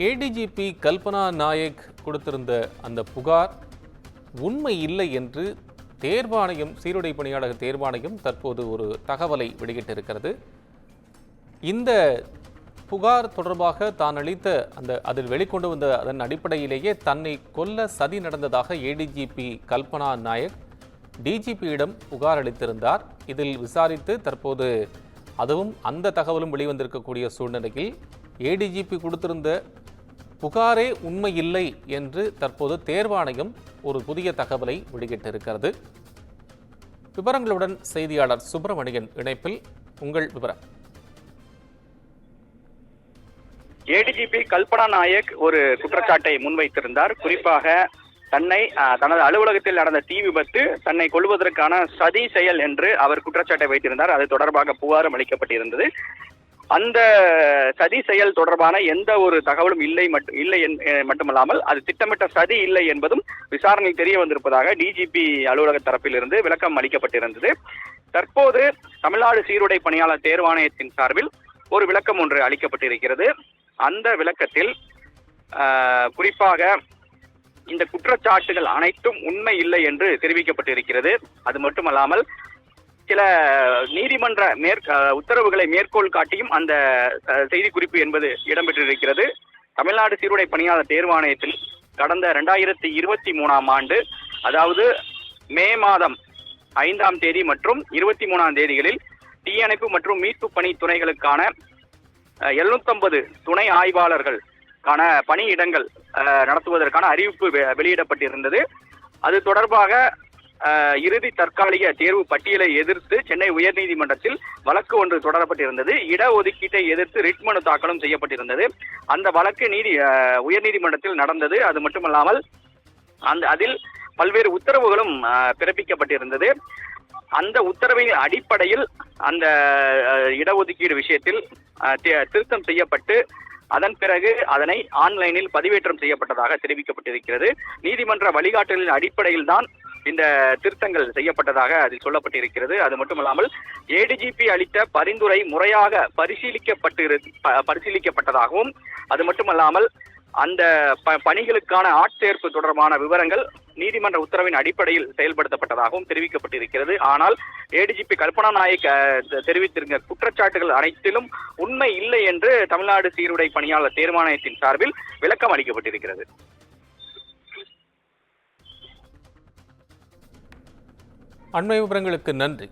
ADGP Kalpana Naik கொடுத்திருந்த அந்த புகார் உண்மை இல்லை என்று தேர்வாணையம், சீருடை பணியாளர் தேர்வாணையம் தற்போது ஒரு தகவலை வெளியிட்டிருக்கிறது. இந்த புகார் தொடர்பாக தான் அளித்த அதில் வெளிக்கொண்டு வந்த அதன் அடிப்படையிலேயே தன்னை கொல்ல சதி நடந்ததாக ஏடிஜிபி கல்பனா நாயக் டிஜிபியிடம் புகார் அளித்திருந்தார். இதில் விசாரித்து தற்போது அதுவும் அந்த தகவலும் வெளிவந்திருக்கக்கூடிய சூழ்நிலையில் ஏடிஜிபி கொடுத்திருந்த புகாரே உண்மை இல்லை என்று தற்போது தேர்வாணையம் ஒரு புதிய தகவலை வெளியிட்டிருக்கிறது. விவரங்களுடன் செய்தியாளர் சுப்பிரமணியன் இணைப்பில். உங்கள் விவரம். ஏடிஜிபி கல்பனா நாயக் ஒரு குற்றச்சாட்டை முன்வைத்திருந்தார். குறிப்பாக தனது அலுவலகத்தில் நடந்த தீ விபத்து தன்னை கொல்வதற்கான சதி செயல் என்று அவர் குற்றச்சாட்டை வைத்திருந்தார். அது தொடர்பாக புகாரும் அளிக்கப்பட்டிருந்தது. அந்த சதி செயல் தொடர்பான எந்த ஒரு தகவலும் இல்லை மட்டுமல்லாமல் அது திட்டமிட்ட சதி இல்லை என்பதும் விசாரணையில் தெரிய வந்திருப்பதாக டிஜிபி அலுவலக தரப்பிலிருந்து விளக்கம் அளிக்கப்பட்டிருந்தது. தற்போது தமிழ்நாடு சீருடை பணியாளர் தேர்வாணையத்தின் சார்பில் ஒரு விளக்கம் ஒன்று அளிக்கப்பட்டிருக்கிறது. அந்த விளக்கத்தில் குறிப்பாக இந்த குற்றச்சாட்டுகள் அனைத்தும் உண்மை இல்லை என்று தெரிவிக்கப்பட்டிருக்கிறது. அது மட்டுமல்லாமல் சில நீதிமன்ற உத்தரவுகளை மேற்கோள் காட்டியும் அந்த செய்தி குறிப்பு என்பது இடம்பெற்றிருக்கிறது. தமிழ்நாடு சீருடை பணியாளர் தேர்வாணையத்தில் கடந்த 2023ஆம் ஆண்டு, அதாவது மே மாதம் 5ஆம் தேதி மற்றும் 23ஆம் தேதிகளில் தீயணைப்பு மற்றும் மீட்பு பணி துறைகளுக்கான 750 துணை ஆய்வாளர்களுக்கான பணியிடங்கள் நடத்துவதற்கான அறிவிப்பு வெளியிடப்பட்டிருந்தது. அது தொடர்பாக இறுதி தற்காலிக தேர்வு பட்டியலை எதிர்த்து சென்னை உயர்நீதிமன்றத்தில் வழக்கு ஒன்று தொடரப்பட்டிருந்தது. இடஒதுக்கீட்டை எதிர்த்து ரிட் மனு தாக்கலும் செய்யப்பட்டிருந்தது. அந்த வழக்கு உயர்நீதிமன்றத்தில் நடந்தது. அது மட்டுமல்லாமல் அதில் பல்வேறு உத்தரவுகளும் பிறப்பிக்கப்பட்டிருந்தது. அந்த உத்தரவின் அடிப்படையில் அந்த இடஒதுக்கீடு விஷயத்தில் திருத்தம் செய்யப்பட்டு அதன் பிறகு அதனை ஆன்லைனில் பதிவேற்றம் செய்யப்பட்டதாக தெரிவிக்கப்பட்டிருக்கிறது. நீதிமன்ற வழிகாட்டலின் அடிப்படையில் தான் இந்த திருத்தங்கள் செய்யப்பட்டதாக அதில் சொல்லப்பட்டிருக்கிறது. அது மட்டுமல்லாமல் ஏடிஜிபி அளித்த பரிந்துரை முறையாக பரிசீலிக்கப்பட்டதாகவும், அது மட்டுமல்லாமல் அந்த பணிகளுக்கான ஆட்சேர்ப்பு தொடர்பான விவரங்கள் நீதிமன்ற உத்தரவின் அடிப்படையில் செயல்படுத்தப்பட்டதாகவும் தெரிவிக்கப்பட்டிருக்கிறது. ஆனால் ஏடிஜிபி கல்பனா நாயக் தெரிவித்திருந்த குற்றச்சாட்டுகள் அனைத்திலும் உண்மை இல்லை என்று தமிழ்நாடு சீருடை பணியாளர் தேர்வாணையத்தின் சார்பில் விளக்கம் அளிக்கப்பட்டிருக்கிறது. அண்மை விவரங்களுக்கு நன்றி.